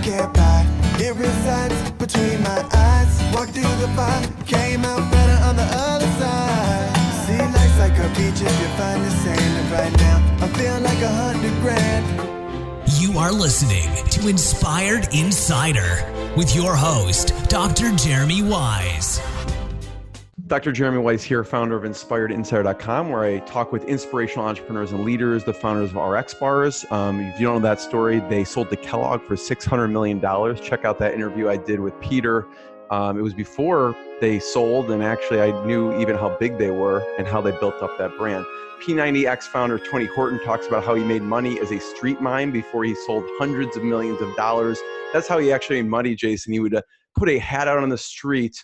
can't buy. It resides between my eyes. Walked through the fire, came out better on the other side. See, life's like a beach if you find the sand. And right now, I feel like 100 grand. You are listening to Inspired Insider with your host, Dr. Jeremy Wise. Dr. Jeremy Wise here, founder of InspiredInsider.com, where I talk with inspirational entrepreneurs and leaders, the founders of RX Bars. If you don't know that story, they sold to Kellogg for $600 million. Check out that interview I did with Peter. It was before they sold, and actually I knew even how big they were and how they built up that brand. P90X founder Tony Horton talks about how he made money as a street mime before he sold hundreds of millions of dollars. That's how he actually made money, Jason. He would put a hat out on the street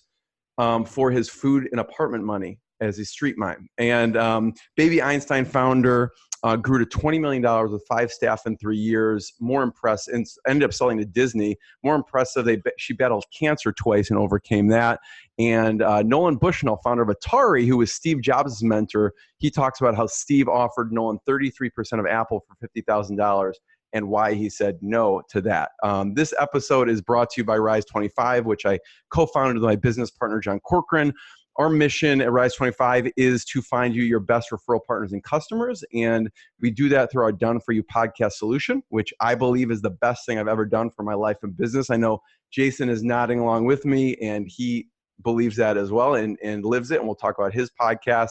for his food and apartment money as a street mime. And Baby Einstein founder grew to $20 million with 5 staff in 3 years. More impressive, and ended up selling to Disney. More impressive, she battled cancer twice and overcame that. And Nolan Bushnell, founder of Atari, who was Steve Jobs' mentor, he talks about how Steve offered Nolan 33% of Apple for $50,000 and why he said no to that. This episode is brought to you by Rise 25, which I co-founded with my business partner, John Corcoran. Our mission at Rise 25 is to find you your best referral partners and customers. And we do that through our Done For You podcast solution, which I believe is the best thing I've ever done for my life and business. I know Jason is nodding along with me, and he believes that as well and lives it. And we'll talk about his podcast.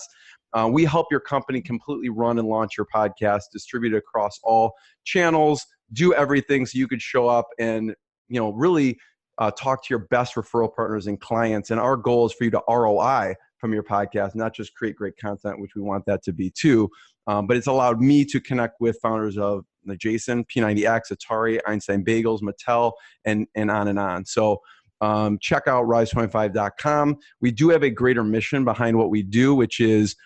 We help your company completely run and launch your podcast, distribute it across all channels, do everything so you could show up and, really talk to your best referral partners and clients. And our goal is for you to ROI from your podcast, not just create great content, which we want that to be too. But it's allowed me to connect with founders of Jason, P90X, Atari, Einstein Bagels, Mattel, and on and on. So check out rise25.com. We do have a greater mission behind what we do, which is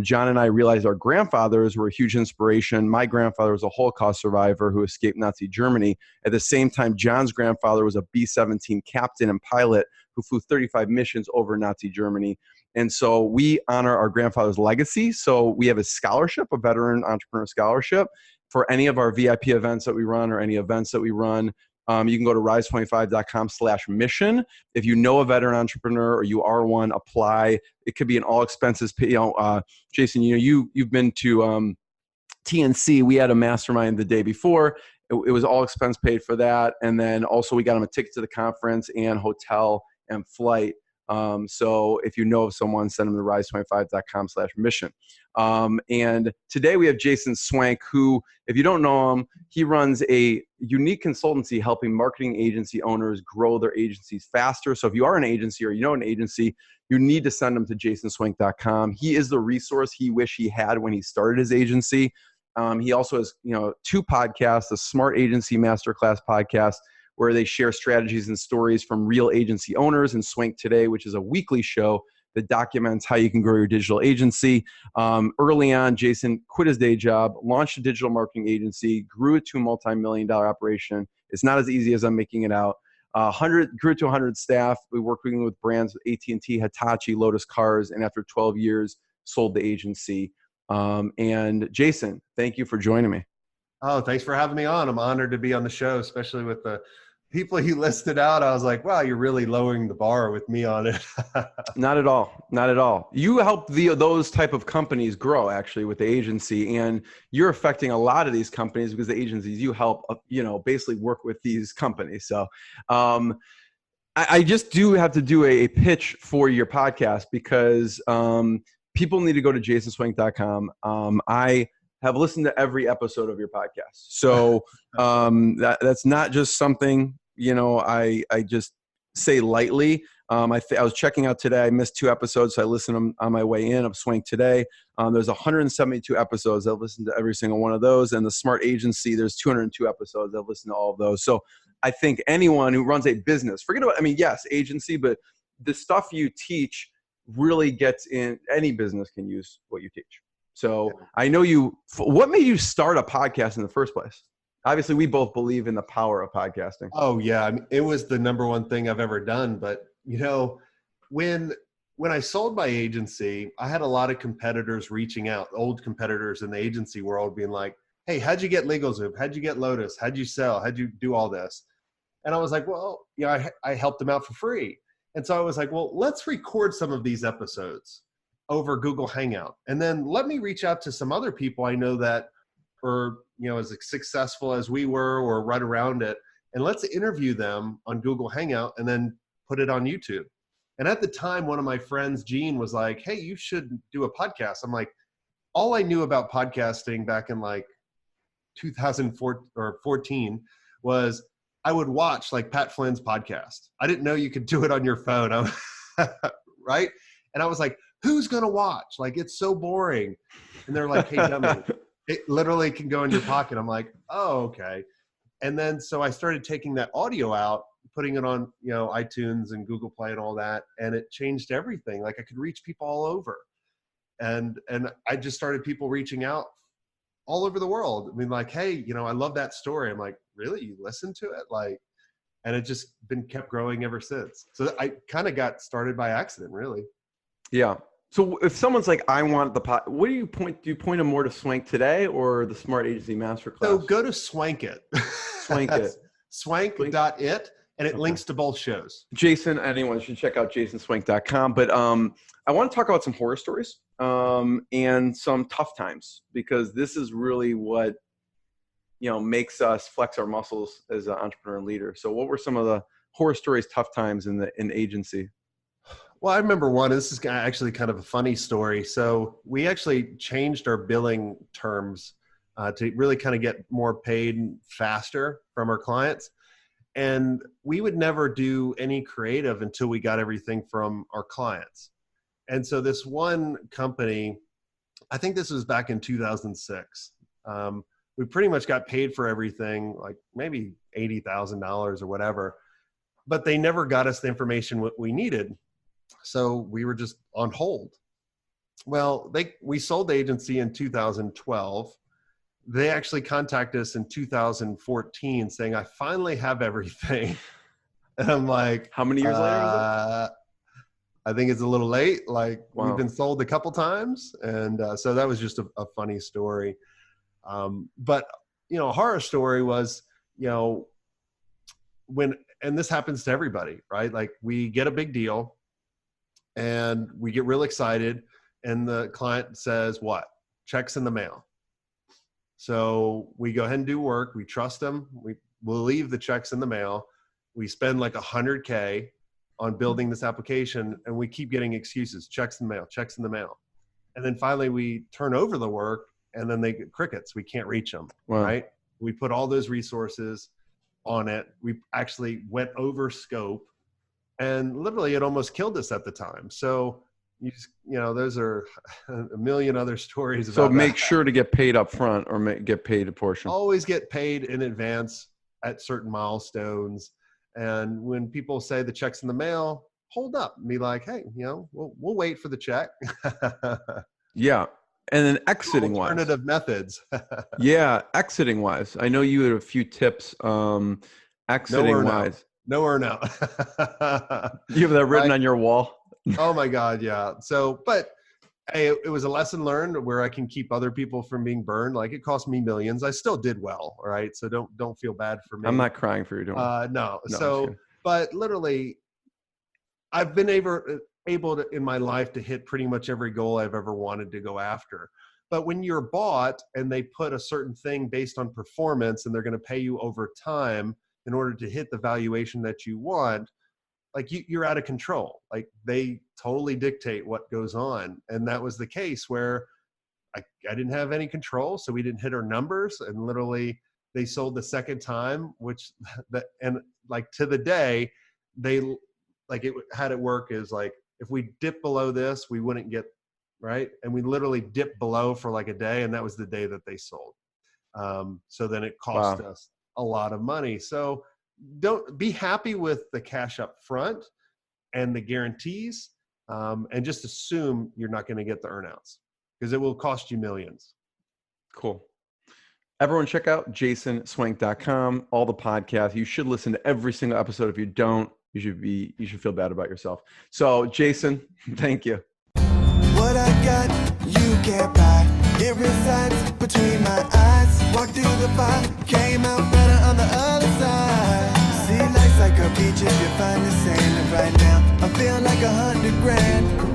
John and I realized our grandfathers were a huge inspiration. My grandfather was a Holocaust survivor who escaped Nazi Germany. At the same time, John's grandfather was a B-17 captain and pilot who flew 35 missions over Nazi Germany. And so we honor our grandfather's legacy. So we have a scholarship, a veteran entrepreneur scholarship for any of our VIP events that we run or any events that we run. You can go to rise25.com/mission. If you know a veteran entrepreneur or you are one, apply. It could be an all expenses pay. Jason, you've been to TNC. We had a mastermind the day before. It was all expense paid for that. And then also we got them a ticket to the conference and hotel and flight. So if you know of someone, send them to rise25.com/mission. And today we have Jason Swenk, who, if you don't know him, he runs a unique consultancy helping marketing agency owners grow their agencies faster. So if you are an agency or you know an agency, you need to send them to jasonswenk.com. He is the resource he wished he had when he started his agency. He also has, 2 podcasts, the Smart Agency Masterclass podcast, where they share strategies and stories from real agency owners, and SwenkToday, which is a weekly show that documents how you can grow your digital agency. Early on, Jason quit his day job, launched a digital marketing agency, grew it to a multi-million-dollar operation. It's not as easy as I'm making it out. Grew to 100 staff. We worked with brands with AT&T, Hitachi, Lotus Cars, and after 12 years, sold the agency. And Jason, thank you for joining me. Oh, thanks for having me on. I'm honored to be on the show, especially with the people you listed out. I was like, wow, you're really lowering the bar with me on it. Not at all. Not at all. You help those type of companies grow actually with the agency, and you're affecting a lot of these companies because the agencies you help, basically work with these companies. So I just do have to do a pitch for your podcast because people need to go to jasonswenk.com. I have listened to every episode of your podcast. So that's not just something, I just say lightly. I was checking out today. I missed 2 episodes, so I listened to them on my way in of SwenkToday. There's 172 episodes. I've listened to every single one of those. And the Smart Agency, there's 202 episodes. I've listened to all of those. So I think anyone who runs a business, forget about, yes, agency, but the stuff you teach really gets in. Any business can use what you teach. So I know what made you start a podcast in the first place? Obviously, we both believe in the power of podcasting. Oh, yeah. It was the number one thing I've ever done. But, when I sold my agency, I had a lot of competitors reaching out, old competitors in the agency world being like, hey, how'd you get LegalZoom? How'd you get Lotus? How'd you sell? How'd you do all this? And I was like, well, I helped them out for free. And so I was like, well, let's record some of these episodes over Google Hangout. And then let me reach out to some other people I know that are, as successful as we were or right around it. And let's interview them on Google Hangout and then put it on YouTube. And at the time, one of my friends, Gene, was like, hey, you should do a podcast. I'm like, all I knew about podcasting back in like 2004 or 14 was I would watch like Pat Flynn's podcast. I didn't know you could do it on your phone. Right? And I was like, who's going to watch? Like, it's so boring. And they're like, hey, dummy, it literally can go in your pocket. I'm like, oh, okay. And then, so I started taking that audio out, putting it on, iTunes and Google Play and all that. And it changed everything. Like I could reach people all over. And I just started people reaching out all over the world. I mean, like, hey, I love that story. I'm like, really? You listened to it? Like, and it just been kept growing ever since. So I kind of got started by accident, really. Yeah. So if someone's like, I want the pot, what do you point? Do you point them more to SwenkToday or the Smart Agency Masterclass? So go to Swenk It. Swenk It. Swenk.it. And it links to both shows. Jason, anyone should check out jasonswenk.com. But I want to talk about some horror stories and some tough times, because this is really what, makes us flex our muscles as an entrepreneur and leader. So what were some of the horror stories, tough times in agency? Well, I remember one. This is actually kind of a funny story. So we actually changed our billing terms to really kind of get more paid faster from our clients. And we would never do any creative until we got everything from our clients. And so this one company, I think this was back in 2006, we pretty much got paid for everything, like maybe $80,000 or whatever, but they never got us the information what we needed. So we were just on hold. Well, we sold the agency in 2012. They actually contacted us in 2014 saying, I finally have everything. And I'm like, how many years later was it? I think it's a little late. Like, wow. We've been sold a couple times. And so that was just a funny story. But, a horror story was, and this happens to everybody, right? Like we get a big deal and we get real excited and the client says, what? Checks in the mail. So we go ahead and do work. We trust them. We'll leave the checks in the mail. We spend like $100K on building this application and we keep getting excuses, checks in the mail, checks in the mail. And then finally we turn over the work and then they get crickets. We can't reach them, wow. Right? We put all those resources on it. We actually went over scope and literally it almost killed us at the time. So those are a million other stories. So make sure to get paid up front or get paid a portion. Always get paid in advance at certain milestones. And when people say the check's in the mail, hold up and be like, hey, we'll wait for the check. Yeah. And then exiting wise. Alternative methods. Yeah. Exiting wise. I know you had a few tips. Exiting wise. No or no. You have that written on your wall. Oh my God. Yeah. So, but hey, it was a lesson learned where I can keep other people from being burned. Like it cost me millions. I still did well. All right. So don't feel bad for me. I'm not crying for you. No. So, but literally I've been able to, in my life, to hit pretty much every goal I've ever wanted to go after. But when you're bought and they put a certain thing based on performance and they're going to pay you over time in order to hit the valuation that you want, like you're out of control. Like they totally dictate what goes on. And that was the case where I didn't have any control. So we didn't hit our numbers and literally they sold the second time, and like to the day, they like it had it work is like, if we dip below this, we wouldn't get right. And we literally dipped below for like a day. And that was the day that they sold. So then it cost us a lot of money. So don't be happy with the cash up front and the guarantees, and just assume you're not going to get the earnouts because it will cost you millions. Cool. Everyone check out jasonswenk.com, all the podcasts. You should listen to every single episode. If you don't, you should feel bad about yourself. So Jason, thank you. What I got, you can't buy. It resides between my eyes. Walked through the fire, came out better on the other side. See a beach if you find the sand. And right now, I feel like 100 grand.